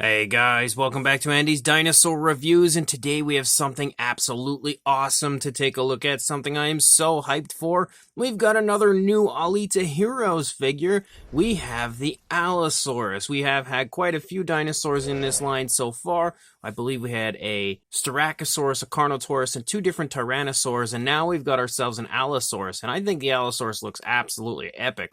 Hey guys, welcome back to Andy's Dinosaur Reviews, and today we have something absolutely awesome to take a look at, something I am so hyped for. We've got another new Aulita Heroes figure. We have the Allosaurus. We have had quite a few dinosaurs in this line so far. I believe we had a Styracosaurus, a Carnotaurus, and two different Tyrannosaurs, and now we've got ourselves an Allosaurus, and I think the Allosaurus looks absolutely epic.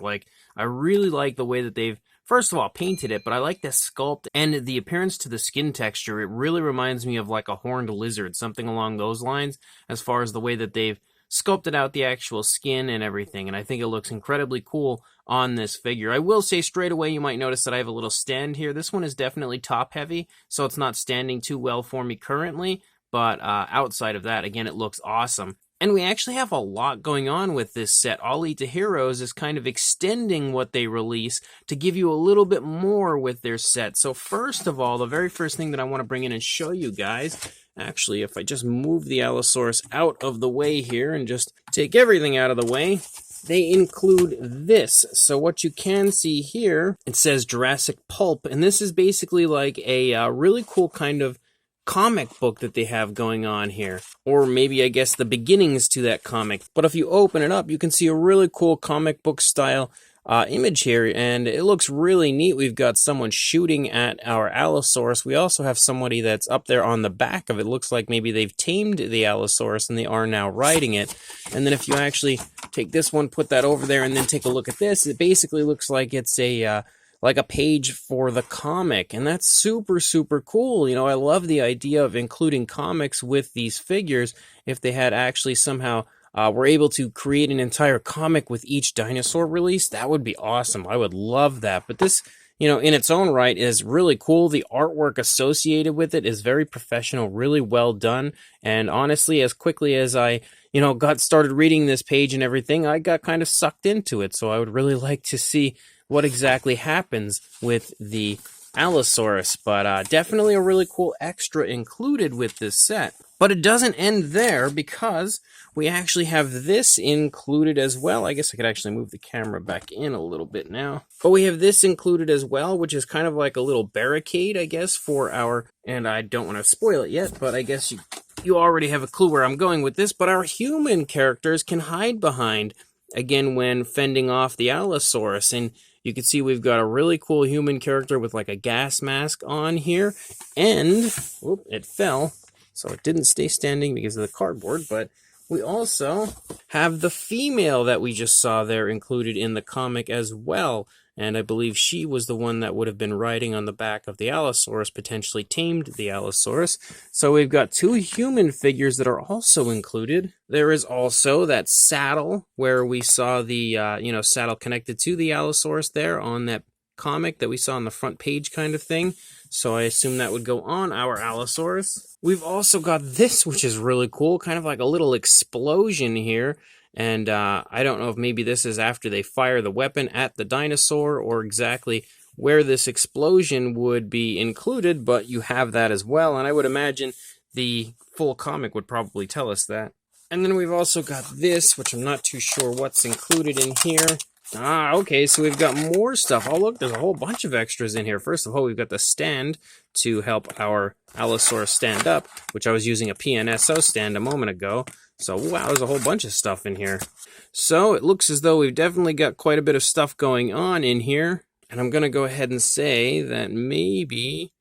I really like the way that they've first of all, painted it, but I like the sculpt and the appearance to the skin texture. It really reminds me of like a horned lizard, something along those lines, as far as the way that they've sculpted out the actual skin and everything, and I think it looks incredibly cool on this figure. I will say straight away, you might notice that I have a little stand here. This one is definitely top heavy, so it's not standing too well for me currently, but outside of that, again, it looks awesome. And we actually have a lot going on with this set. Aulita Heroes is kind of extending what they release to give you a little bit more with their set. So first of all, the very first thing that I want to bring in and show you guys, actually, if I just move the Allosaurus out of the way here and just take everything out of the way, they include this. So what you can see here, it says Jurassic Pulp, and this is basically like a really cool kind of comic book that they have going on here, or maybe I guess the beginnings to that comic. But if you open it up, you can see a really cool comic book style image here, and it looks really neat. We've got someone shooting at our Allosaurus. We also have somebody that's up there on the back of it. Looks like maybe they've tamed the Allosaurus and they are now riding it. And then if you actually take this one, put that over there, and then take a look at this, it basically looks like it's a page for the comic, and that's super, super cool. You know, I love the idea of including comics with these figures. If they had actually somehow were able to create an entire comic with each dinosaur release, that would be awesome. I would love that. But this, you know, in its own right is really cool. The artwork associated with it is very professional, really well done. And honestly, as quickly as I, got started reading this page and everything, I got kind of sucked into it. So I would really like to see what exactly happens with the Allosaurus, but definitely a really cool extra included with this set. But it doesn't end there, because we actually have this included as well. I guess I could actually move the camera back in a little bit now. But we have this included as well, which is kind of like a little barricade, I guess, for our, and I don't want to spoil it yet, but I guess you already have a clue where I'm going with this, but our human characters can hide behind, again, when fending off the Allosaurus. And you can see we've got a really cool human character with like a gas mask on here, and whoop, it fell, so it didn't stay standing because of the cardboard. But we also have the female that we just saw there included in the comic as well, and I believe she was the one that would have been riding on the back of the Allosaurus, potentially tamed the Allosaurus. So we've got two human figures that are also included. There is also that saddle where we saw the, saddle connected to the Allosaurus there on that comic that we saw on the front page kind of thing. So I assume that would go on our Allosaurus. We've also got this, which is really cool, kind of like a little explosion here. And I don't know if maybe this is after they fire the weapon at the dinosaur, or exactly where this explosion would be included, but you have that as well. And I would imagine the full comic would probably tell us that. And then we've also got this, which I'm not too sure what's included in here. Okay, so we've got more stuff. Oh, look, there's a whole bunch of extras in here. First of all, we've got the stand to help our Allosaurus stand up, which I was using a PNSO stand a moment ago. So, wow, there's a whole bunch of stuff in here. So, it looks as though we've definitely got quite a bit of stuff going on in here. And I'm going to go ahead and say that maybe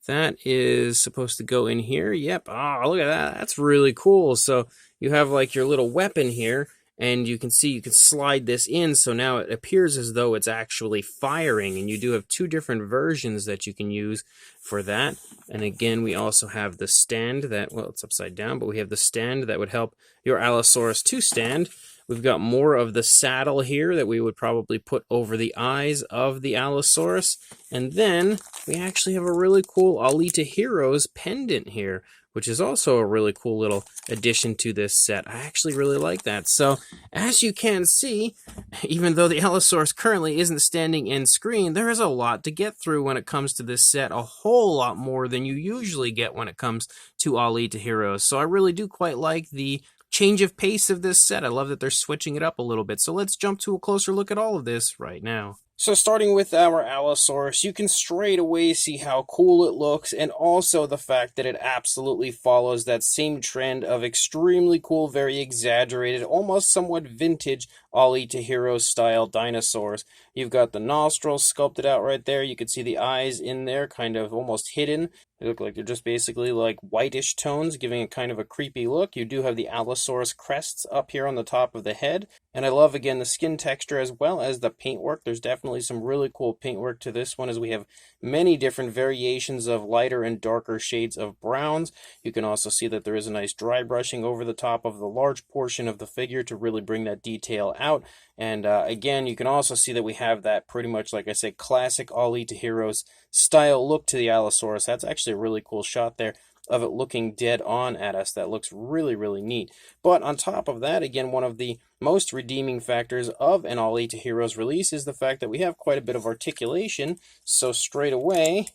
that is supposed to go in here. Yep. Oh, look at that. That's really cool. So, you have like your little weapon here, and you can see you can slide this in, so now it appears as though it's actually firing, and you do have two different versions that you can use for that. And again, we also have the stand that, well, it's upside down, but we have the stand that would help your Allosaurus to stand. We've got more of the saddle here that we would probably put over the eyes of the Allosaurus. And then we actually have a really cool Aulita Heroes pendant here, which is also a really cool little addition to this set. I actually really like that. So, as you can see, even though the Allosaurus currently isn't standing in screen, there is a lot to get through when it comes to this set, a whole lot more than you usually get when it comes to Aulita Heroes. So I really do quite like the change of pace of this set. I love that they're switching it up a little bit. So let's jump to a closer look at all of this right now. So starting with our Allosaurus, you can straight away see how cool it looks, and also the fact that it absolutely follows that same trend of extremely cool, very exaggerated, almost somewhat vintage Aulita Heroes style dinosaurs. You've got the nostrils sculpted out right there. You can see the eyes in there, kind of almost hidden. They look like they're just basically like whitish tones, giving it kind of a creepy look. You do have the Allosaurus crests up here on the top of the head. And I love, again, the skin texture as well as the paintwork. There's definitely some really cool paintwork to this one, as we have many different variations of lighter and darker shades of browns. You can also see that there is a nice dry brushing over the top of the large portion of the figure to really bring that detail out. And again, you can also see that we have that pretty much, like I said, classic Aulita Heroes style look to the Allosaurus. That's actually a really cool shot there of it looking dead on at us. That looks really, really neat. But on top of that, again, one of the most redeeming factors of an Aulita Heroes release is the fact that we have quite a bit of articulation. So straight away,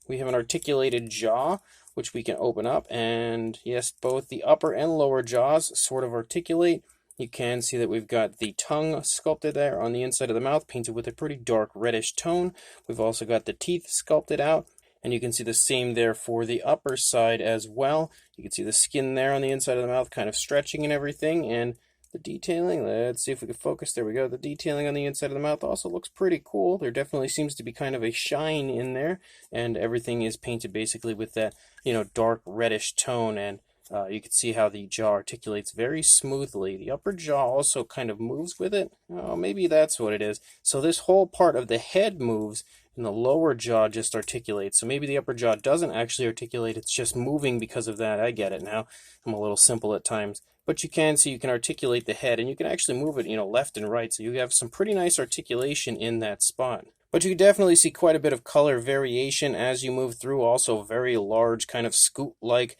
we have an articulated jaw, which we can open up, and yes, both the upper and lower jaws sort of articulate. You can see that we've got the tongue sculpted there on the inside of the mouth, painted with a pretty dark reddish tone. We've also got the teeth sculpted out, and you can see the same there for the upper side as well. You can see the skin there on the inside of the mouth kind of stretching and everything, and the detailing, let's see if we can focus. There we go. The detailing on the inside of the mouth also looks pretty cool. There definitely seems to be kind of a shine in there, and everything is painted basically with that, dark reddish tone, and you can see how the jaw articulates very smoothly. The upper jaw also kind of moves with it. Oh, maybe that's what it is. So this whole part of the head moves, and the lower jaw just articulates. So maybe the upper jaw doesn't actually articulate, it's just moving because of that. I get it now. I'm a little simple at times. But you can see you can articulate the head, and you can actually move it, left and right. So you have some pretty nice articulation in that spot. But you can definitely see quite a bit of color variation as you move through. Also very large kind of scoop-like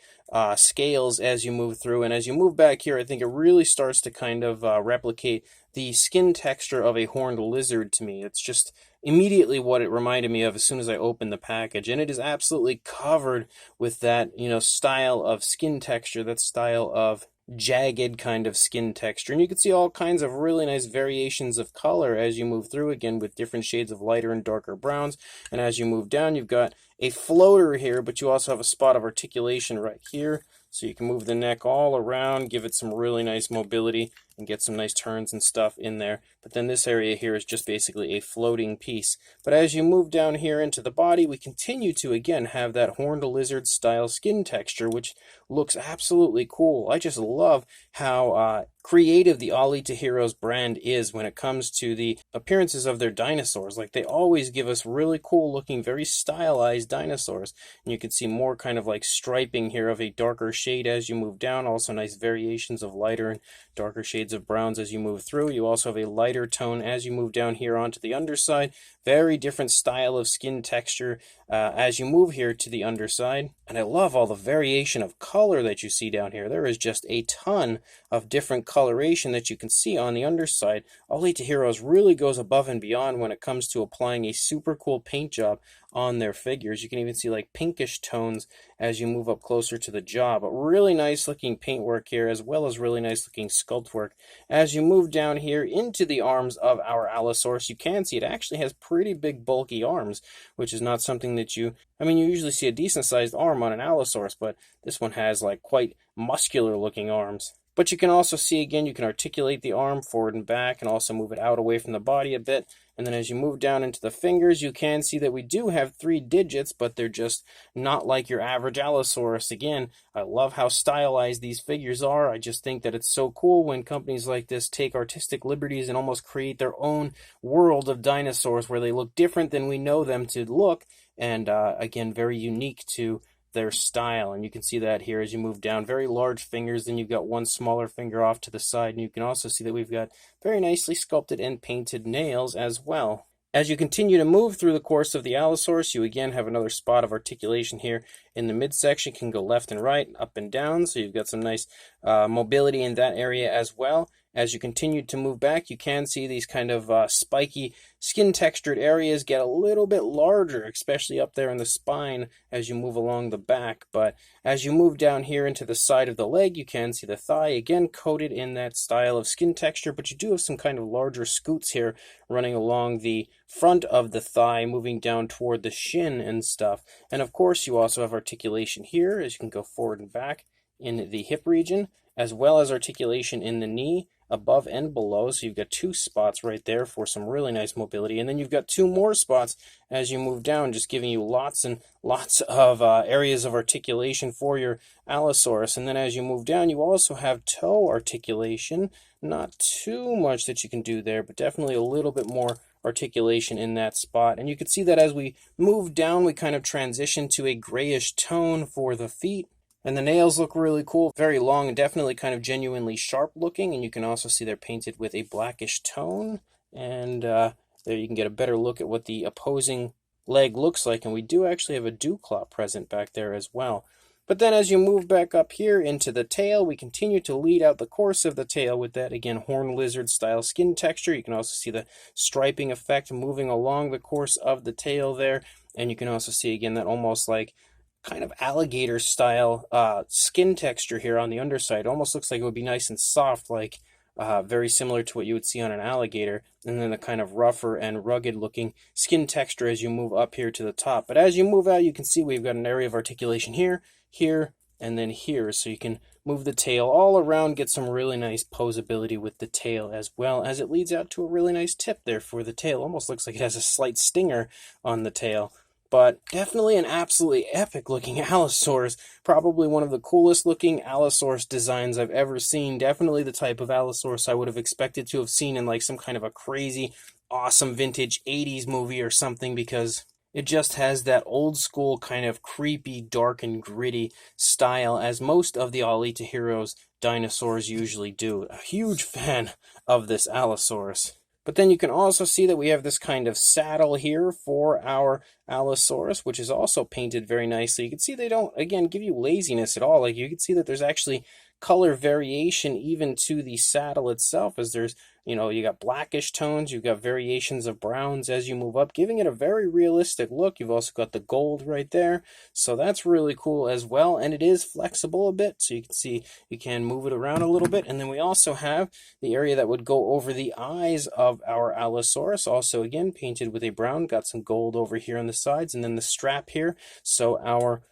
scales as you move through. And as you move back here, I think it really starts to kind of replicate the skin texture of a horned lizard to me. It's just immediately what it reminded me of as soon as I opened the package. And it is absolutely covered with that, style of skin texture, that style of jagged kind of skin texture, and you can see all kinds of really nice variations of color as you move through, again with different shades of lighter and darker browns. And as you move down, you've got a floater here, but you also have a spot of articulation right here, so you can move the neck all around, give it some really nice mobility, and get some nice turns and stuff in there. But then this area here is just basically a floating piece. But as you move down here into the body, we continue to again have that horned lizard style skin texture, which looks absolutely cool. I just love how creative the Aulita Heroes brand is when it comes to the appearances of their dinosaurs. Like, they always give us really cool looking, very stylized dinosaurs. And you can see more kind of like striping here of a darker shade as you move down. Also nice variations of lighter and darker shades of browns as you move through. You also have a lighter tone as you move down here onto the underside. Very different style of skin texture as you move here to the underside. And I love all the variation of color that you see down here. There is just a ton of different coloration that you can see on the underside. Aulita Heroes really goes above and beyond when it comes to applying a super cool paint job on their figures. You can even see like pinkish tones as you move up closer to the jaw, but really nice looking paintwork here, as well as really nice looking sculpt work. As you move down here into the arms of our Allosaurus, you can see it actually has pretty big bulky arms, which is not something that you usually see a decent sized arm on an Allosaurus, but this one has like quite muscular looking arms. But you can also see, again, you can articulate the arm forward and back and also move it out away from the body a bit. And then as you move down into the fingers, you can see that we do have 3 digits, but they're just not like your average Allosaurus. Again, I love how stylized these figures are. I just think that it's so cool when companies like this take artistic liberties and almost create their own world of dinosaurs where they look different than we know them to look. And again, very unique to their style. And you can see that here as you move down. Very large fingers, then you've got one smaller finger off to the side, and you can also see that we've got very nicely sculpted and painted nails as well. As you continue to move through the course of the Allosaurus, you again have another spot of articulation here in the midsection. Can go left and right, up and down, so you've got some nice mobility in that area as well. as you continue to move back, you can see these kind of spiky skin textured areas get a little bit larger, especially up there in the spine as you move along the back. But as you move down here into the side of the leg, you can see the thigh again coated in that style of skin texture, but you do have some kind of larger scoots here running along the front of the thigh, moving down toward the shin and stuff. And of course, you also have articulation here as you can go forward and back in the hip region, as well as articulation in the knee above and below. So you've got two spots right there for some really nice mobility. And then you've got two more spots as you move down, just giving you lots and lots of areas of articulation for your Allosaurus. And then as you move down, you also have toe articulation. Not too much that you can do there, but definitely a little bit more articulation in that spot. And you can see that as we move down, we kind of transition to a grayish tone for the feet. And the nails look really cool, very long and definitely kind of genuinely sharp looking. And you can also see they're painted with a blackish tone. And there you can get a better look at what the opposing leg looks like. And we do actually have a dew claw present back there as well. But then as you move back up here into the tail, we continue to lead out the course of the tail with that, again, horned lizard style skin texture. You can also see the striping effect moving along the course of the tail there. And you can also see, again, that almost like kind of alligator style skin texture here on the underside. It almost looks like it would be nice and soft, like very similar to what you would see on an alligator. And then the kind of rougher and rugged looking skin texture as you move up here to the top. But as you move out, you can see we've got an area of articulation here, here, and then here. So you can move the tail all around, get some really nice posability with the tail, as well as it leads out to a really nice tip there for the tail. Almost looks like it has a slight stinger on the tail. But definitely an absolutely epic looking Allosaurus. Probably one of the coolest looking Allosaurus designs I've ever seen. Definitely the type of Allosaurus I would have expected to have seen in like some kind of a crazy, awesome vintage 80s movie or something, because it just has that old school kind of creepy, dark and gritty style, as most of the Aulita Heroes dinosaurs usually do. A huge fan of this Allosaurus. But then you can also see that we have this kind of saddle here for our Allosaurus, which is also painted very nicely. You can see they don't, again, give you laziness at all. Like, you can see that there's actually color variation even to the saddle itself, as there's, you know, you got blackish tones, you've got variations of browns as you move up, giving it a very realistic look. You've also got the gold right there, so that's really cool as well. And it is flexible a bit, so you can see you can move it around a little bit. And then we also have the area that would go over the eyes of our Allosaurus, also again painted with a brown, got some gold over here on the sides, and then the strap here, so our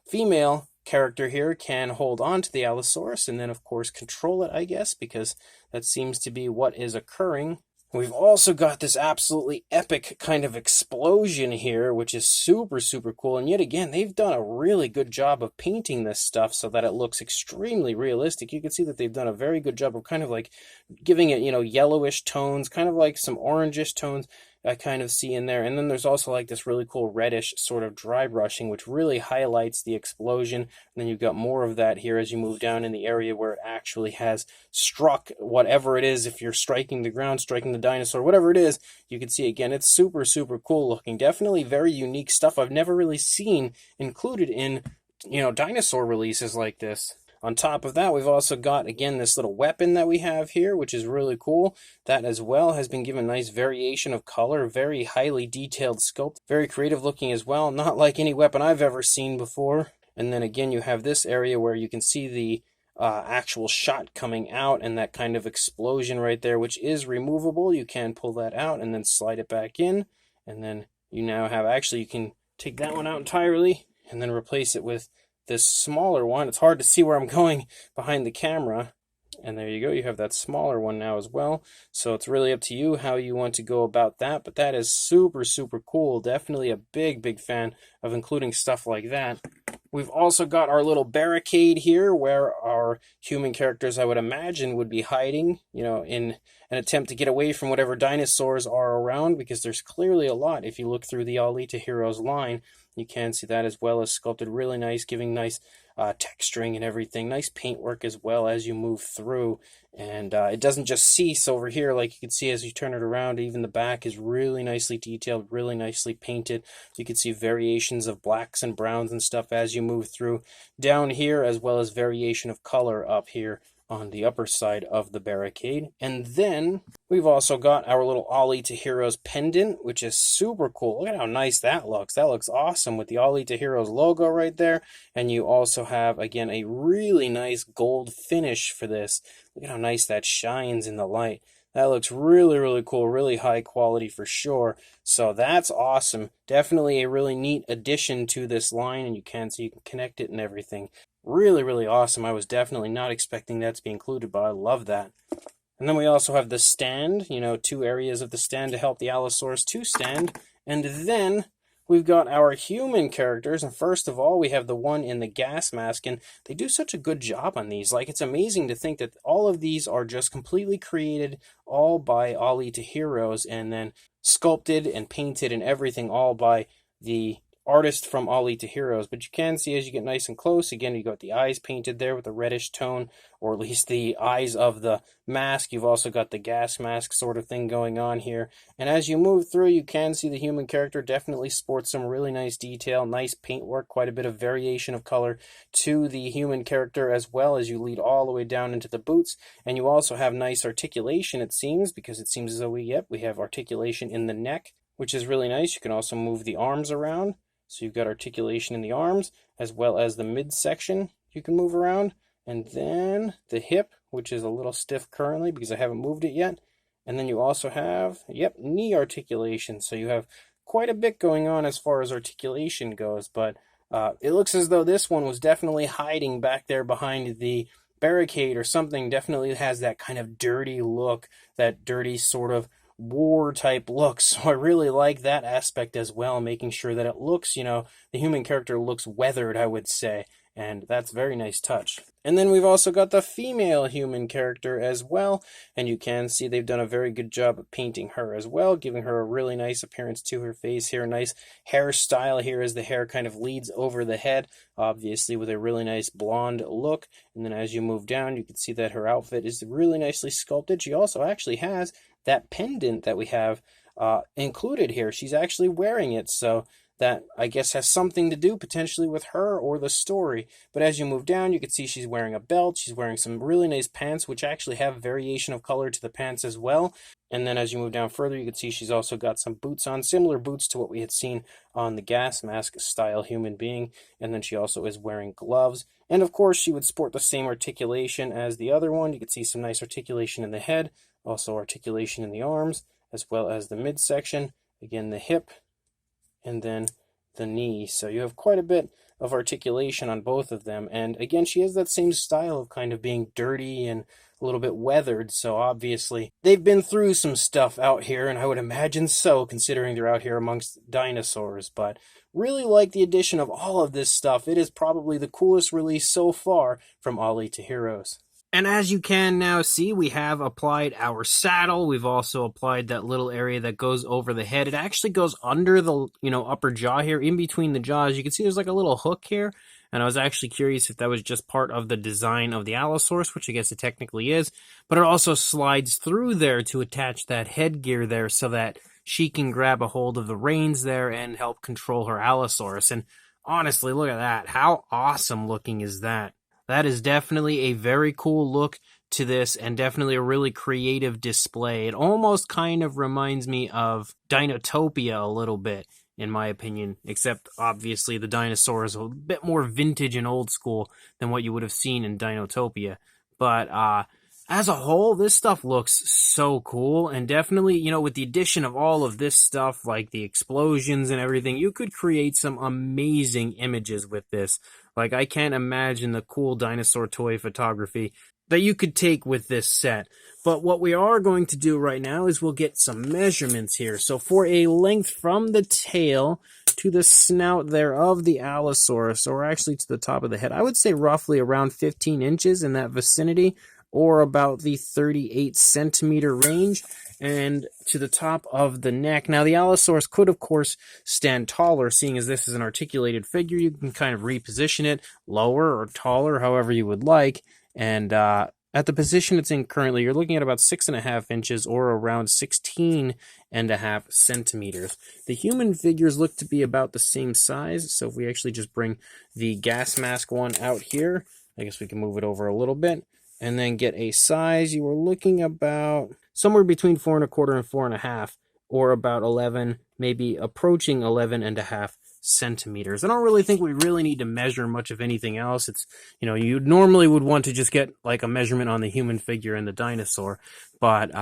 female character here can hold on to the Allosaurus and then of course control it, I guess, because that seems to be what is occurring. We've also got this absolutely epic kind of explosion here, which is super, super cool. And yet again, they've done a really good job of painting this stuff so that it looks extremely realistic. You can see that they've done a very good job of kind of like giving it, you know, yellowish tones, kind of like some orangish tones I kind of see in there. And then there's also like this really cool reddish sort of dry brushing, which really highlights the explosion. And then you've got more of that here as you move down in the area where it actually has struck whatever it is. If you're striking the ground, striking the dinosaur, whatever it is, you can see again, it's super, super cool looking. Definitely very unique stuff I've never really seen included in, you know, dinosaur releases like this. On top of that, we've also got, again, this little weapon that we have here, which is really cool. That as well has been given nice variation of color, very highly detailed sculpt, very creative looking as well, not like any weapon I've ever seen before. And then again, you have this area where you can see the actual shot coming out and that kind of explosion right there, which is removable. You can pull that out and then slide it back in. And then you now have, actually, you can take that one out entirely and then replace it with this smaller one. It's hard to see where I'm going behind the camera. And there you go. You have that smaller one now as well. So it's really up to you how you want to go about that. But that is super, super cool. Definitely a big, big fan of including stuff like that. We've also got our little barricade here where our human characters, I would imagine, would be hiding, you know, in an attempt to get away from whatever dinosaurs are around, because there's clearly a lot. If you look through the Aulita Heroes line, you can see that as well as sculpted really nice, giving nice texturing and everything. Nice paintwork as well as you move through. And it doesn't just cease over here like you can see as you turn it around. Even the back is really nicely detailed, really nicely painted. You can see variations of blacks and browns and stuff as you move through down here, as well as variation of color up here on the upper side of the barricade. And then we've also got our little Aulita Heroes pendant, which is super cool. Look at how nice that looks. That looks awesome with the Aulita Heroes logo right there. And you also have, again, a really nice gold finish for this. Look at how nice that shines in the light. That looks really, really cool, really high quality for sure. So that's awesome. Definitely a really neat addition to this line, and you can connect it and everything. Really, really awesome. I was definitely not expecting that to be included, but I love that. And then we also have the stand, two areas of the stand to help the Allosaurus to stand. And then we've got our human characters, and first of all, we have the one in the gas mask, and they do such a good job on these. Like, it's amazing to think that all of these are just completely created all by Aulita Heroes, and then sculpted and painted and everything all by the artist from Aulita Heroes. But you can see as you get nice and close, again, you got the eyes painted there with a reddish tone, or at least the eyes of the mask. You've also got the gas mask sort of thing going on here. And as you move through, you can see the human character definitely sports some really nice detail, nice paintwork, quite a bit of variation of color to the human character, as well as you lead all the way down into the boots. And you also have nice articulation, it seems, because it seems as though we have articulation in the neck, which is really nice. You can also move the arms around. So you've got articulation in the arms, as well as the midsection you can move around. And then the hip, which is a little stiff currently because I haven't moved it yet. And then you also have, knee articulation. So you have quite a bit going on as far as articulation goes. But it looks as though this one was definitely hiding back there behind the barricade or something. Definitely has that kind of dirty look, that dirty sort of war type look. So I really like that aspect as well, making sure that it looks, the human character looks weathered, I would say, and that's a very nice touch. And then we've also got the female human character as well, and you can see they've done a very good job of painting her as well, giving her a really nice appearance to her face here. Nice hairstyle here as the hair kind of leads over the head, obviously with a really nice blonde look. And then as you move down, you can see that her outfit is really nicely sculpted. She also actually has that pendant that we have included here. She's actually wearing it, so that I guess has something to do potentially with her or the story. But as you move down, you can see she's wearing a belt. She's wearing some really nice pants, which actually have variation of color to the pants as well. And then as you move down further, you can see she's also got some boots on, similar boots to what we had seen on the gas mask style human being. And then she also is wearing gloves. And of course, she would sport the same articulation as the other one. You can see some nice articulation in the head, also articulation in the arms, as well as the midsection. Again, the hip, and then the knee. So you have quite a bit of articulation on both of them. And again, she has that same style of kind of being dirty and a little bit weathered. So obviously they've been through some stuff out here, and I would imagine so, considering they're out here amongst dinosaurs. But really like the addition of all of this stuff. It is probably the coolest release so far from Aulita Heroes. And as you can now see, we have applied our saddle. We've also applied that little area that goes over the head. It actually goes under the, upper jaw here, in between the jaws. You can see there's like a little hook here. And I was actually curious if that was just part of the design of the Allosaurus, which I guess it technically is. But it also slides through there to attach that headgear there so that she can grab a hold of the reins there and help control her Allosaurus. And honestly, look at that. How awesome looking is that? That is definitely a very cool look to this, and definitely a really creative display. It almost kind of reminds me of Dinotopia a little bit, in my opinion, except obviously the dinosaur is a bit more vintage and old school than what you would have seen in Dinotopia. But as a whole, this stuff looks so cool, and definitely, with the addition of all of this stuff, like the explosions and everything, you could create some amazing images with this. Like, I can't imagine the cool dinosaur toy photography that you could take with this set. But what we are going to do right now is we'll get some measurements here. So for a length from the tail to the snout there of the Allosaurus, or actually to the top of the head, I would say roughly around 15 inches in that vicinity, or about the 38 centimeter range. And to the top of the neck. Now, the Allosaurus could, of course, stand taller, seeing as this is an articulated figure. You can kind of reposition it lower or taller, however you would like. And at the position it's in currently, you're looking at about 6.5 inches, or around 16.5 centimeters. The human figures look to be about the same size. So if we actually just bring the gas mask one out here, I guess we can move it over a little bit. and then get a size, you were looking about somewhere between 4.25 and 4.5, or about 11, maybe approaching 11.5 centimeters. I don't really think we really need to measure much of anything else. It's, you normally would want to just get like a measurement on the human figure and the dinosaur, but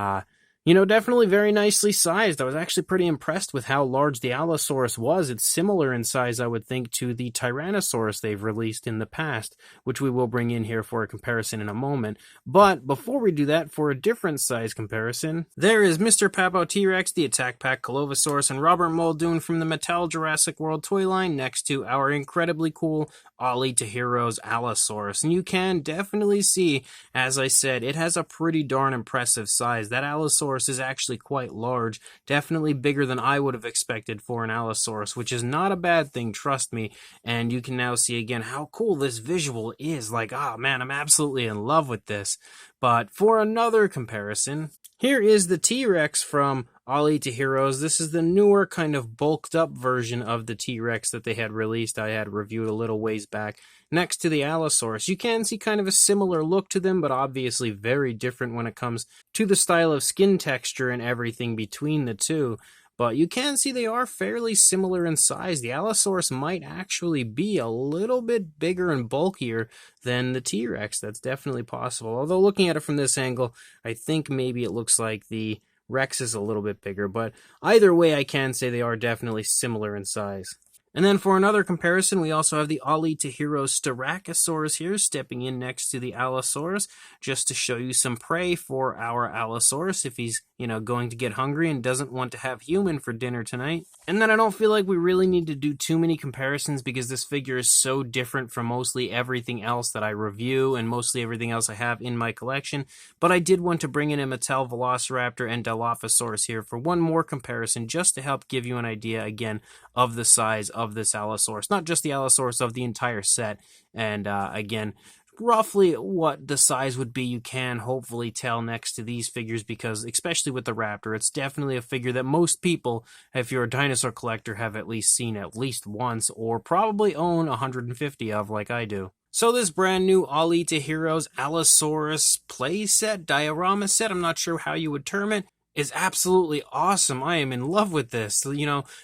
definitely very nicely sized. I was actually pretty impressed with how large the Allosaurus was. It's similar in size, I would think, to the Tyrannosaurus they've released in the past, which we will bring in here for a comparison in a moment. But before we do that, for a different size comparison, there is Mr. Papo T-Rex, the Attack Pack Colovosaurus, and Robert Muldoon from the Mattel Jurassic World toy line next to our incredibly cool Aulita Heroes Allosaurus. And you can definitely see, as I said, it has a pretty darn impressive size. That Allosaurus is actually quite large, definitely bigger than I would have expected for an Allosaurus, which is not a bad thing, trust me. And you can now see again how cool this visual is. Like, oh man, I'm absolutely in love with this. But for another comparison, here is the T-Rex from Aulita Heroes. This is the newer kind of bulked up version of the T-Rex that they had released. I had reviewed a little ways back. Next to the Allosaurus, you can see kind of a similar look to them, but obviously very different when it comes to the style of skin texture and everything between the two. But you can see they are fairly similar in size. The Allosaurus might actually be a little bit bigger and bulkier than the T-Rex. That's definitely possible. Although looking at it from this angle, I think maybe it looks like the Rex is a little bit bigger. But either way, I can say they are definitely similar in size. And then for another comparison, we also have the Aulita Heroes Styracosaurus here, stepping in next to the Allosaurus, just to show you some prey for our Allosaurus if he's, going to get hungry and doesn't want to have human for dinner tonight. And then I don't feel like we really need to do too many comparisons because this figure is so different from mostly everything else that I review and mostly everything else I have in my collection. But I did want to bring in a Mattel Velociraptor and Dilophosaurus here for one more comparison, just to help give you an idea, again, of the size of this Allosaurus. Not just the Allosaurus, of the entire set. And again, roughly what the size would be, you can hopefully tell next to these figures, because especially with the Raptor, it's definitely a figure that most people, if you're a dinosaur collector, have at least seen at least once, or probably own 150 of, like I do. So this brand new Aulita Heroes Allosaurus playset, diorama set, I'm not sure how you would term it, is absolutely awesome. I am in love with this.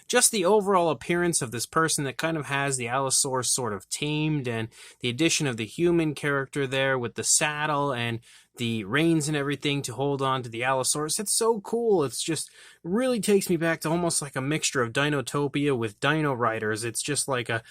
Just the overall appearance of this person that kind of has the Allosaurus sort of tamed, and the addition of the human character there with the saddle and the reins and everything to hold on to the Allosaurus. It's so cool. It's just really takes me back to almost like a mixture of Dinotopia with Dino Riders. It's just like a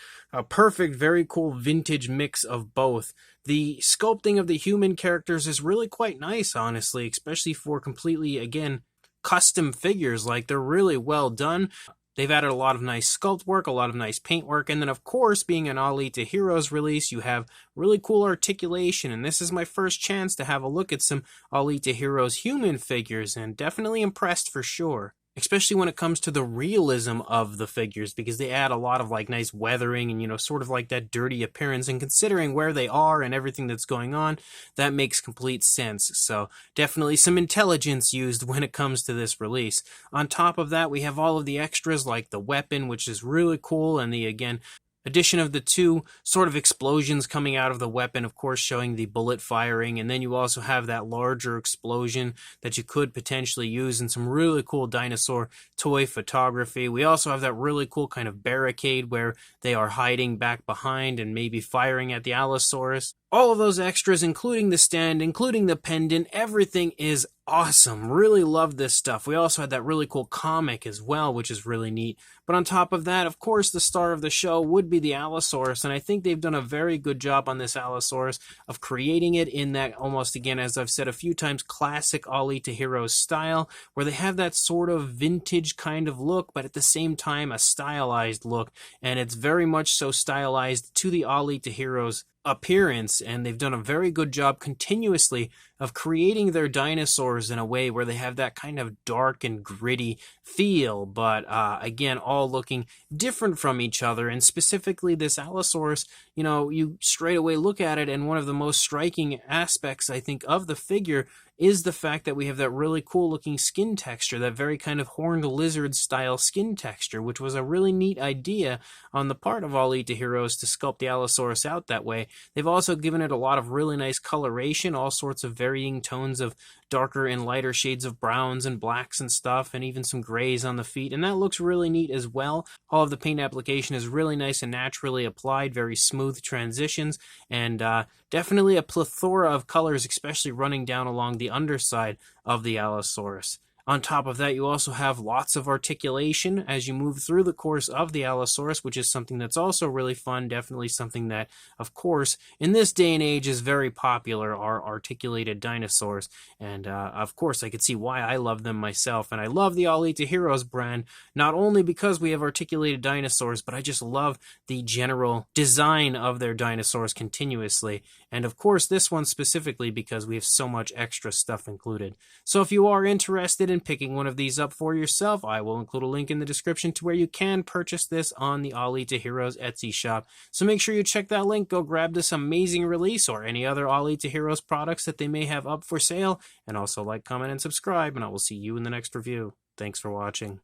perfect, very cool vintage mix of both. The sculpting of the human characters is really quite nice, honestly, especially for completely, again, custom figures. Like, they're really well done. They've added a lot of nice sculpt work, a lot of nice paint work, and then of course, being an Aulita Heroes release, you have really cool articulation, and this is my first chance to have a look at some Aulita Heroes human figures, and definitely impressed for sure. Especially when it comes to the realism of the figures, because they add a lot of like nice weathering and sort of like that dirty appearance, and considering where they are and everything that's going on, that makes complete sense. So definitely some intelligence used when it comes to this release. On top of that, we have all of the extras like the weapon, which is really cool, and the, again, addition of the two sort of explosions coming out of the weapon, of course, showing the bullet firing, and then you also have that larger explosion that you could potentially use in some really cool dinosaur toy photography. We also have that really cool kind of barricade where they are hiding back behind and maybe firing at the Allosaurus. All of those extras, including the stand, including the pendant, everything is awesome. Really love this stuff. We also had that really cool comic as well, which is really neat. But on top of that, of course, the star of the show would be the Allosaurus, and I think they've done a very good job on this Allosaurus of creating it in that almost, again, as I've said a few times, classic Aulita Heroes style, where they have that sort of vintage kind of look, but at the same time a stylized look, and it's very much so stylized to the Aulita Heroes appearance, and they've done a very good job continuously of creating their dinosaurs in a way where they have that kind of dark and gritty feel, but again, all looking different from each other. And specifically this Allosaurus, you straight away look at it, and one of the most striking aspects, I think, of the figure is the fact that we have that really cool looking skin texture, that very kind of horned lizard style skin texture, which was a really neat idea on the part of Aulita Heroes to sculpt the Allosaurus out that way. They've also given it a lot of really nice coloration, all sorts of varying tones of darker and lighter shades of browns and blacks and stuff, and even some grays on the feet, and that looks really neat as well. All of the paint application is really nice and naturally applied, very smooth transitions, and definitely a plethora of colors, especially running down along the underside of the Allosaurus. On top of that, you also have lots of articulation as you move through the course of the Allosaurus, which is something that's also really fun, definitely something that, of course, in this day and age is very popular, are articulated dinosaurs. And, of course, I could see why I love them myself. And I love the Aulita Heroes brand, not only because we have articulated dinosaurs, but I just love the general design of their dinosaurs continuously. And, of course, this one specifically because we have so much extra stuff included. So if you are interested in picking one of these up for yourself, I will include a link in the description to where you can purchase this on the Aulita Heroes Etsy shop. So make sure you check that link, go grab this amazing release or any other Aulita Heroes products that they may have up for sale, and also like, comment, and subscribe, and I will see you in the next review. Thanks for watching.